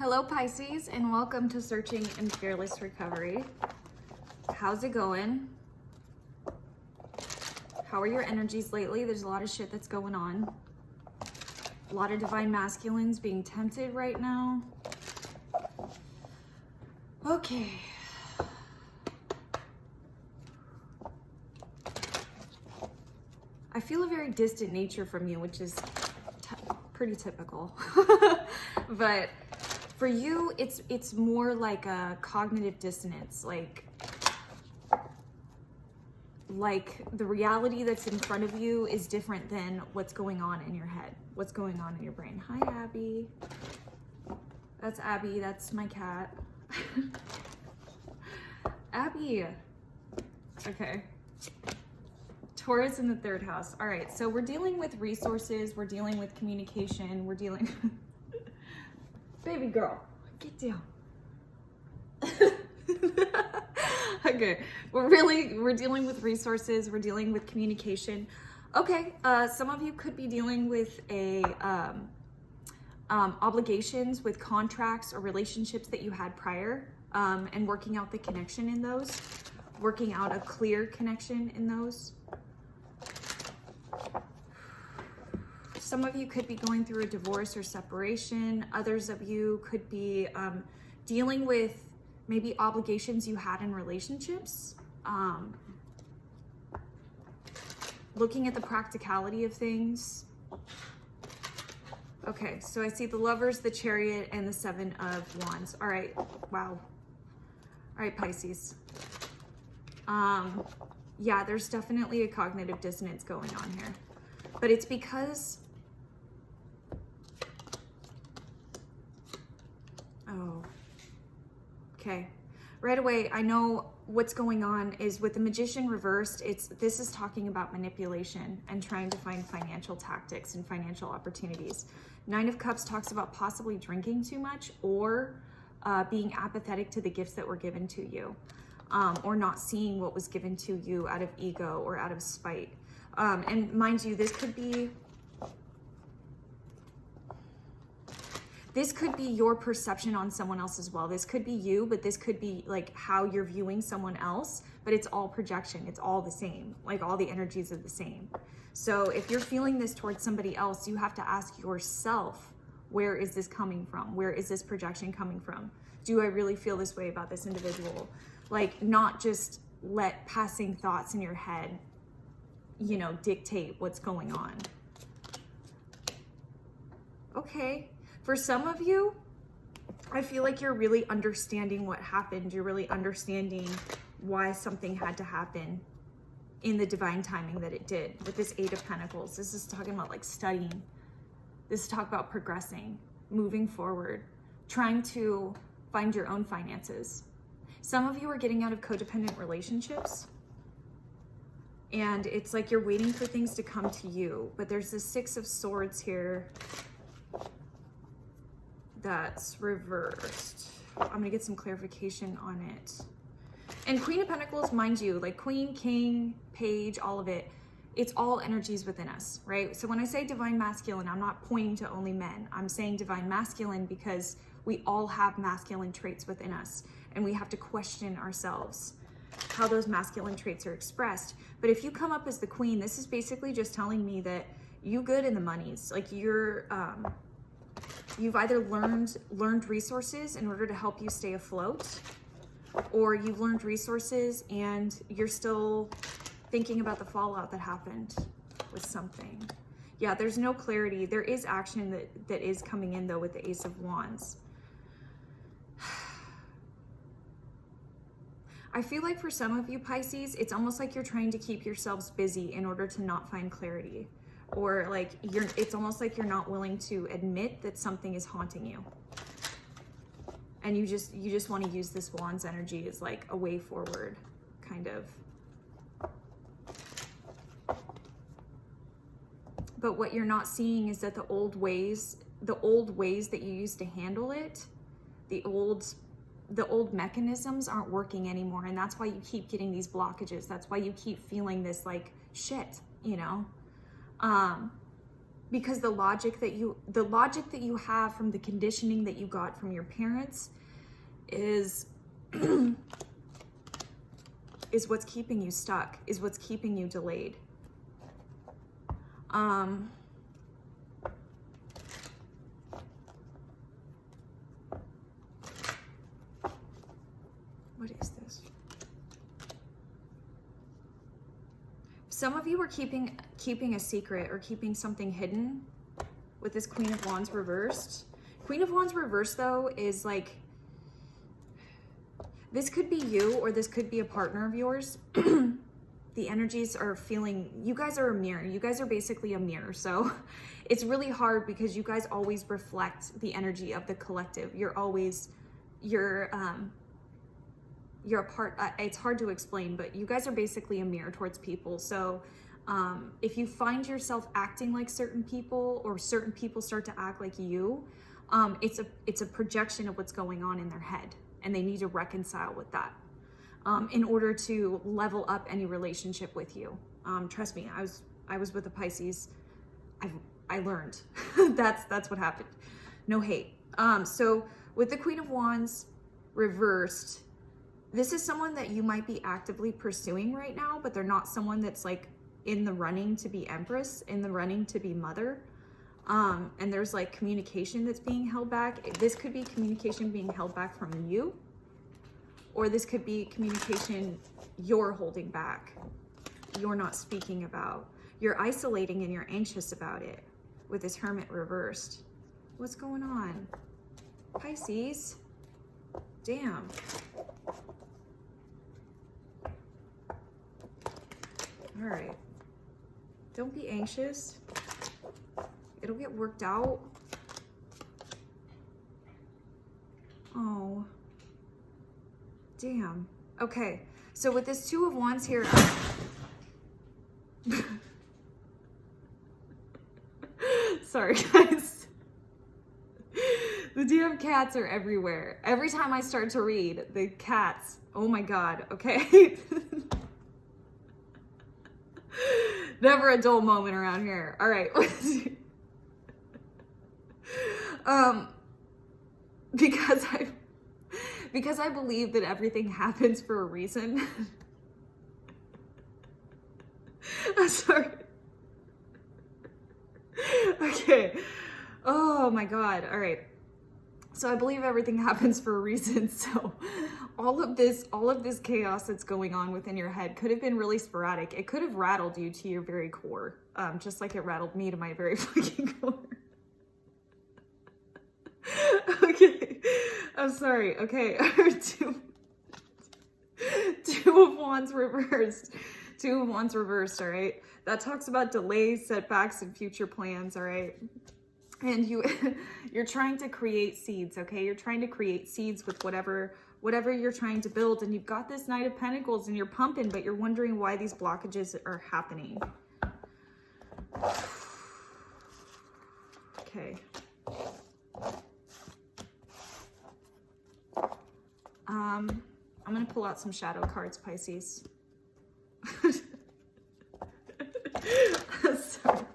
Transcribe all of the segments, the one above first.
Hello Pisces, and welcome to Searching and Fearless Recovery. How's it going? How are your energies lately? There's a lot of shit that's going on. A lot of divine masculines being tempted right now. Okay. I feel a very distant nature from you, which is pretty typical. But for you, it's more like a cognitive dissonance, like the reality that's in front of you is different than what's going on in your head, what's going on in your brain. Hi, Abby. That's Abby. That's my cat. Abby. Okay. Taurus in the third house. All right. So we're dealing with resources. We're dealing with communication. We're dealing... Baby girl, get down. Okay, we're dealing with resources. We're dealing with communication. Okay, some of you could be dealing with obligations with contracts or relationships that you had prior, and working out the connection in those, working out a clear connection in those. Some of you could be going through a divorce or separation. Others of you could be dealing with maybe obligations you had in relationships. Looking at the practicality of things. Okay, so I see the Lovers, the Chariot, and the Seven of Wands. All right, wow. All right, Pisces. Yeah, there's definitely a cognitive dissonance going on here. But it's because... Oh, okay. Right away, I know what's going on is with the Magician reversed, this is talking about manipulation and trying to find financial tactics and financial opportunities. Nine of Cups talks about possibly drinking too much or being apathetic to the gifts that were given to you, or not seeing what was given to you out of ego or out of spite. And mind you, this could be your perception on someone else as well. This could be you, but this could be like how you're viewing someone else, but it's all projection. It's all the same. Like all the energies are the same. So if you're feeling this towards somebody else, you have to ask yourself, where is this coming from? Where is this projection coming from? Do I really feel this way about this individual? Like, not just let passing thoughts in your head, you know, dictate what's going on. Okay. For some of you, I feel like you're really understanding what happened. You're really understanding why something had to happen in the divine timing that it did. With this Eight of Pentacles, this is talking about like studying. This is talking about progressing, moving forward, trying to find your own finances. Some of you are getting out of codependent relationships. And it's like you're waiting for things to come to you. But there's the Six of Swords here. That's reversed. I'm gonna get some clarification on it. And Queen of Pentacles, mind you, like Queen, King, Page, all of it, it's all energies within us, right? So when I say divine masculine, I'm not pointing to only men. I'm saying divine masculine because we all have masculine traits within us, and we have to question ourselves how those masculine traits are expressed. But if you come up as the Queen, this is basically just telling me that you good in the monies. Like you've either learned resources in order to help you stay afloat, or you've learned resources and you're still thinking about the fallout that happened with something. Yeah, there's no clarity. There is action that is coming in though with the Ace of Wands. I feel like for some of you Pisces, it's almost like you're trying to keep yourselves busy in order to not find clarity. Or like it's almost like you're not willing to admit that something is haunting you. And you just want to use this Wands energy as like a way forward, kind of. But what you're not seeing is that the old ways that you used to handle it, the old mechanisms aren't working anymore. And that's why you keep getting these blockages. That's why you keep feeling this like shit, you know? because the logic that you have from the conditioning that you got from your parents is is what's keeping you stuck, is what's keeping you delayed. What is this? Some of you are keeping a secret or keeping something hidden with this Queen of Wands reversed. Queen of Wands reversed, though, is like, this could be you or this could be a partner of yours. The energies are feeling, you guys are a mirror. You guys are basically a mirror. So it's really hard because you guys always reflect the energy of the collective. You're a part, it's hard to explain, but you guys are basically a mirror towards people. So if you find yourself acting like certain people or certain people start to act like you, it's a projection of what's going on in their head, and they need to reconcile with that in order to level up any relationship with you. Trust me, I was with a Pisces. I learned. that's what happened. No hate. So with the Queen of Wands reversed, this is someone that you might be actively pursuing right now, but they're not someone that's like in the running to be Empress, in the running to be Mother. And there's like communication that's being held back. This could be communication being held back from you, or this could be communication you're holding back, you're not speaking about, you're isolating and you're anxious about it with this Hermit reversed. What's going on? Pisces, damn. All right, don't be anxious. It'll get worked out. Oh, damn. Okay, so with this Two of Wands here, sorry guys. The damn cats are everywhere. Every time I start to read, the cats, oh my God, okay. Never a dull moment around here. All right. Because I believe that everything happens for a reason. I'm sorry. Okay. Oh my God. All right. So I believe everything happens for a reason. So all of this chaos that's going on within your head could have been really sporadic. It could have rattled you to your very core, just like it rattled me to my very fucking core. Okay, I'm sorry. Okay, two of Wands reversed. Two of Wands reversed, all right? That talks about delays, setbacks, and future plans, all right? And you're trying to create seeds, okay? You're trying to create seeds with whatever you're trying to build, and you've got this Knight of Pentacles and you're pumping, but you're wondering why these blockages are happening. Okay. I'm gonna pull out some shadow cards, Pisces. Sorry.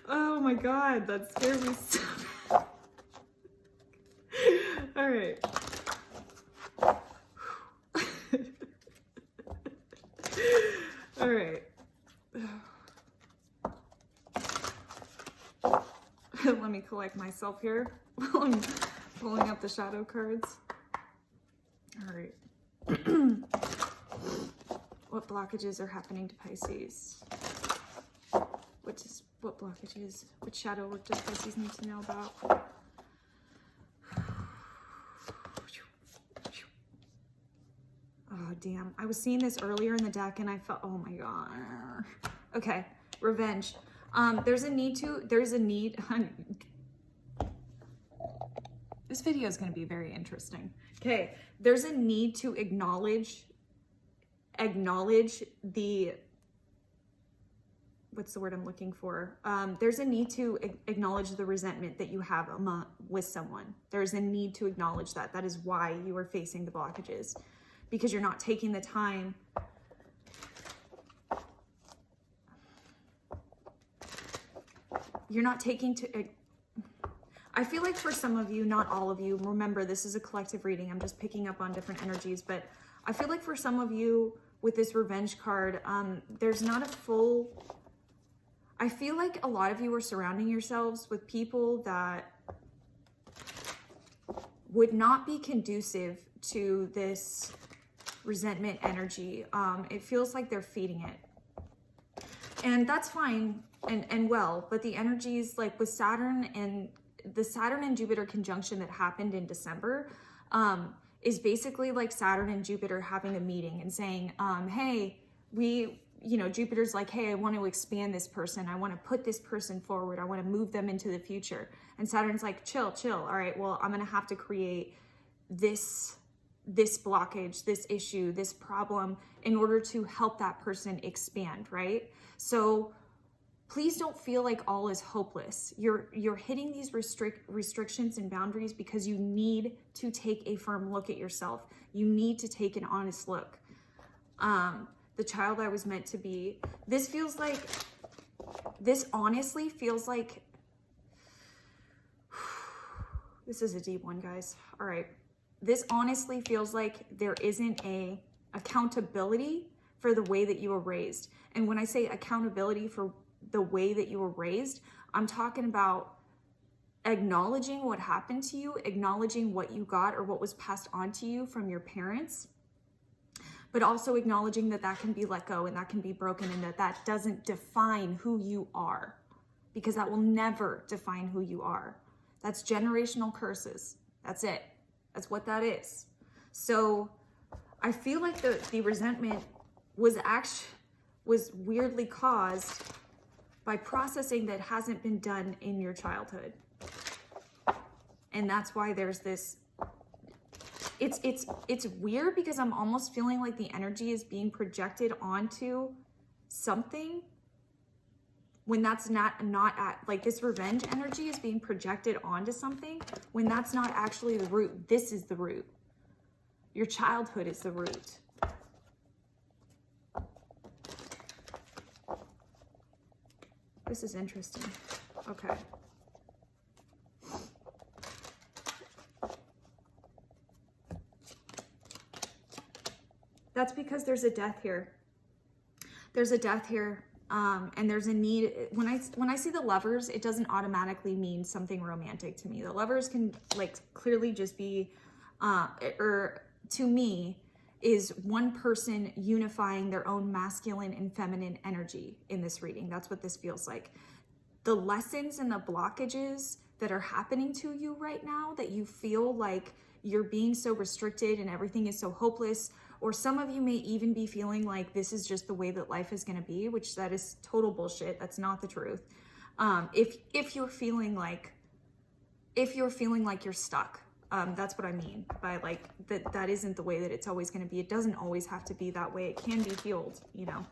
Oh my God, that scared me so bad. All right. All right. Let me collect myself here while I'm pulling up the shadow cards. All right. What blockages are happening to Pisces? What blockages? What shadow work does Pisces need to know about? Oh, damn. I was seeing this earlier in the deck and I felt, oh my God. Okay, revenge. There's a need. This video is going to be very interesting. Okay, there's a need to acknowledge the, what's the word I'm looking for? There's a need to acknowledge the resentment that you have with someone. There's a need to acknowledge that. That is why you are facing the blockages, because you're not taking the time you're not taking to, I feel like for some of you, not all of you, remember this is a collective reading, I'm just picking up on different energies, but I feel like for some of you with this revenge card, there's not a full, I feel like a lot of you are surrounding yourselves with people that would not be conducive to this resentment energy. It feels like they're feeding it. And that's fine and well, but the energies like with Saturn and the Saturn and Jupiter conjunction that happened in December is basically like Saturn and Jupiter having a meeting and saying, hey, Jupiter's like, hey, I want to expand this person. I want to put this person forward. I want to move them into the future. And Saturn's like, chill. All right, well, I'm going to have to create this blockage, this issue, this problem in order to help that person expand, right? So please don't feel like all is hopeless. You're hitting these restrictions and boundaries because you need to take a firm look at yourself. You need to take an honest look. The child I was meant to be. This honestly feels like, this is a deep one, guys. All right. This honestly feels like there isn't a accountability for the way that you were raised. And when I say accountability for the way that you were raised, I'm talking about acknowledging what happened to you, acknowledging what you got or what was passed on to you from your parents, but also acknowledging that that can be let go and that can be broken and that that doesn't define who you are, because that will never define who you are. That's generational curses. That's it. That's what that is. So I feel like the resentment was weirdly caused by processing that hasn't been done in your childhood. And that's why there's this, it's weird because I'm almost feeling like the energy is being projected onto something when that's not at, like this revenge energy is being projected onto something when that's not actually the root. This is the root. Your childhood is the root. This is interesting. Okay. That's because there's a death here. There's a death here. And there's a need. When I see the Lovers, it doesn't automatically mean something romantic to me. The Lovers can like clearly just be, or to me, is one person unifying their own masculine and feminine energy in this reading. That's what this feels like. The lessons and the blockages that are happening to you right now, that you feel like you're being so restricted and everything is so hopeless, or some of you may even be feeling like this is just the way that life is going to be, which that is total bullshit. That's not the truth. If you're feeling like you're stuck, that's what I mean by like that isn't the way that it's always going to be. It doesn't always have to be that way. It can be healed, you know.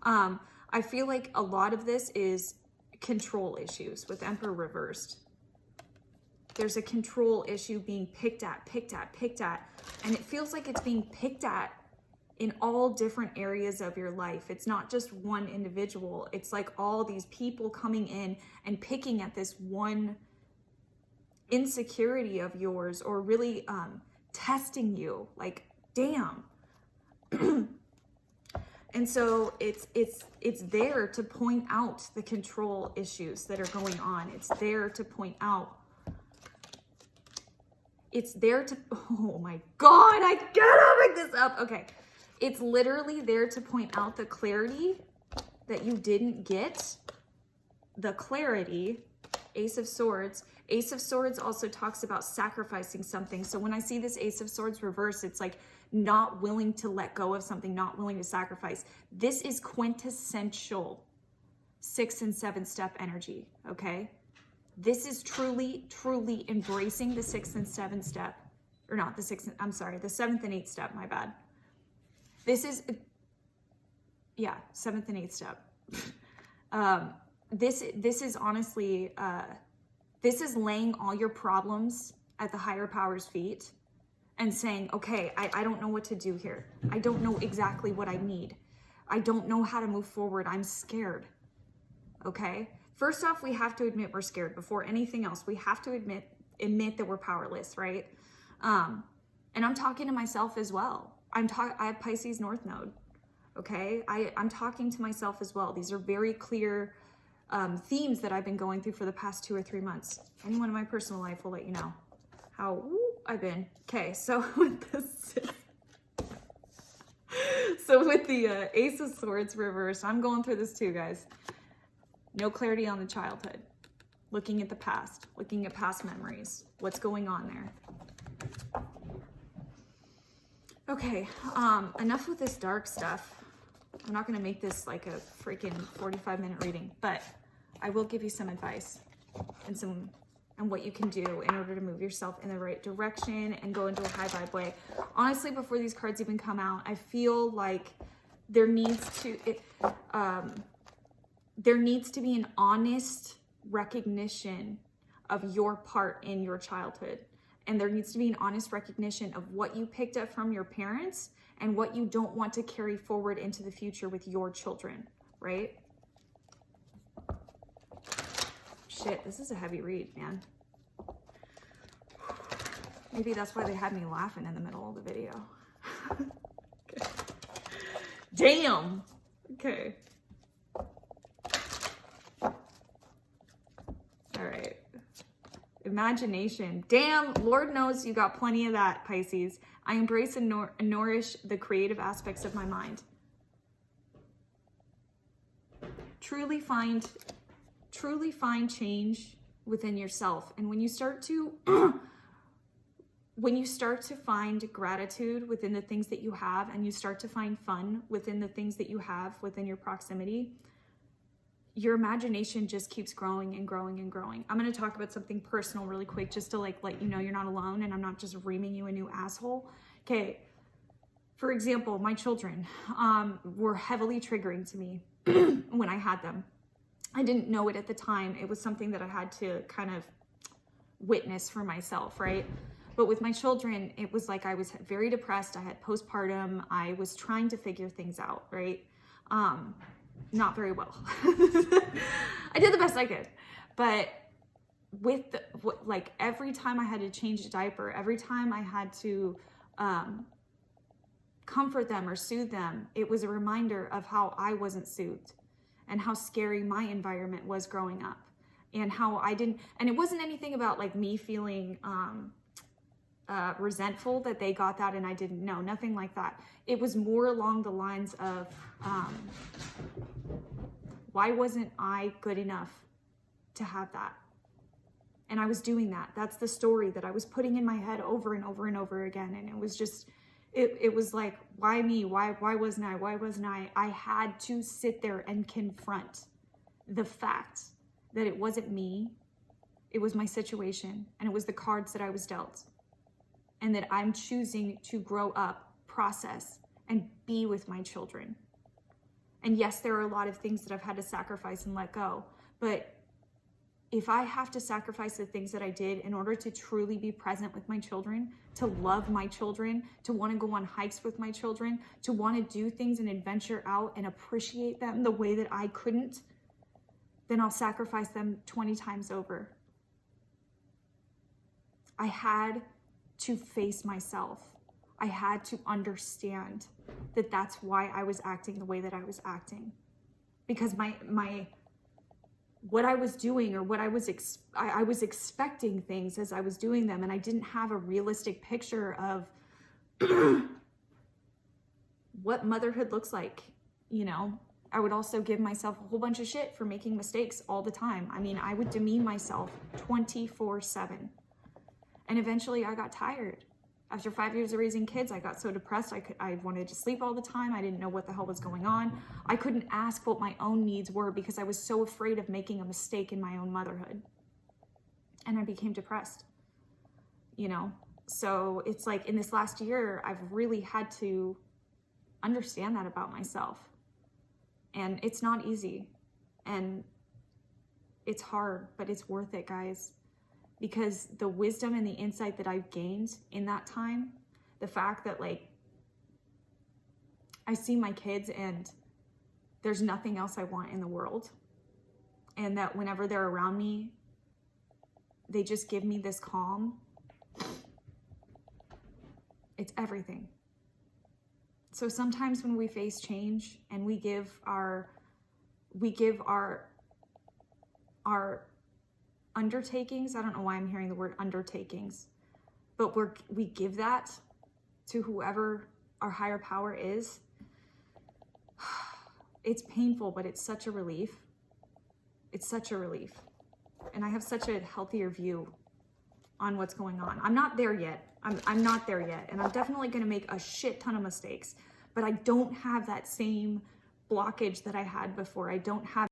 I feel like a lot of this is control issues with Emperor reversed. There's a control issue being picked at, and it feels like it's being picked at in all different areas of your life. It's not just one individual. It's like all these people coming in and picking at this one insecurity of yours, or really testing you, like, damn. And so it's there to point out the control issues that are going on. It's there to point out. It's there to, oh my God, I gotta pick this up. Okay. It's literally there to point out the clarity that you didn't get. The clarity, Ace of Swords. Ace of Swords also talks about sacrificing something. So when I see this Ace of Swords reverse, it's like not willing to let go of something, not willing to sacrifice. This is quintessential 6 and 7 step energy, okay? This is truly, truly embracing the 6th and 7th step, or not the 6th, I'm sorry, the 7th and 8th step, my bad. This is, yeah, 7th and 8th step. This is honestly, this is laying all your problems at the higher power's feet and saying, okay, I don't know what to do here. I don't know exactly what I need. I don't know how to move forward. I'm scared. Okay? First off, we have to admit we're scared. Before anything else, we have to admit that we're powerless, right? And I'm talking to myself as well. I have Pisces North Node, okay? I'm talking to myself as well. These are very clear themes that I've been going through for the past 2 or 3 months. Anyone in my personal life will let you know how I've been. Okay, so with this, so with the Ace of Swords reverse, I'm going through this too, guys. No clarity on the childhood. Looking at the past, looking at past memories. What's going on there? Okay, enough with this dark stuff. I'm not gonna make this like a freaking 45-minute reading, but I will give you some advice and what you can do in order to move yourself in the right direction and go into a high vibe way. Honestly, before these cards even come out, I feel like there needs to be an honest recognition of your part in your childhood. And there needs to be an honest recognition of what you picked up from your parents and what you don't want to carry forward into the future with your children, right? Shit, this is a heavy read, man. Maybe that's why they had me laughing in the middle of the video. Okay. Damn. Okay. All right. Imagination. Damn, Lord knows you got plenty of that, Pisces. I embrace and nourish the creative aspects of my mind. Truly find change within yourself. And when you start to find gratitude within the things that you have, and you start to find fun within the things that you have within your proximity, your imagination just keeps growing and growing and growing. I'm going to talk about something personal really quick, just to like let you know you're not alone and I'm not just reaming you a new asshole. Okay. For example, my children were heavily triggering to me when I had them. I didn't know it at the time. It was something that I had to kind of witness for myself, right? But with my children, it was like I was very depressed. I had postpartum. I was trying to figure things out, right? Not very well. I did the best I could. But with like every time I had to change a diaper, every time I had to comfort them or soothe them, it was a reminder of how I wasn't soothed and how scary my environment was growing up, and how I didn't, and it wasn't anything about like me feeling resentful that they got that and I didn't know, nothing like that. It was more along the lines of why wasn't I good enough to have that? And I was doing that. That's the story that I was putting in my head over and over and over again. And it was just, it was like, why me? Why wasn't I? Why wasn't I? I had to sit there and confront the fact that it wasn't me. It was my situation, and it was the cards that I was dealt, and that I'm choosing to grow up, process, and be with my children. And yes, there are a lot of things that I've had to sacrifice and let go, but if I have to sacrifice the things that I did in order to truly be present with my children, to love my children, to want to go on hikes with my children, to want to do things and adventure out and appreciate them the way that I couldn't, then I'll sacrifice them 20 times over. I had to face myself. I had to understand that that's why I was acting the way that I was acting. Because what I was doing, or what I was expecting things as I was doing them, and I didn't have a realistic picture of what motherhood looks like, you know. I would also give myself a whole bunch of shit for making mistakes all the time. I mean, I would demean myself 24/7. And eventually I got tired. After 5 years of raising kids, I got so depressed. I wanted to sleep all the time. I didn't know what the hell was going on. I couldn't ask what my own needs were because I was so afraid of making a mistake in my own motherhood. And I became depressed, you know? So it's like in this last year, I've really had to understand that about myself. And it's not easy. And it's hard, but it's worth it, guys. Because the wisdom and the insight that I've gained in that time, the fact that like, I see my kids and there's nothing else I want in the world. and that whenever they're around me, they just give me this calm. It's everything. So sometimes when we face change and we give our undertakings, I don't know why I'm hearing the word undertakings, but we give that to whoever our higher power is. It's painful, but it's such a relief. It's such a relief. And I have such a healthier view on what's going on. I'm not there yet. I'm not there yet. And I'm definitely going to make a shit ton of mistakes, but I don't have that same blockage that I had before. I don't have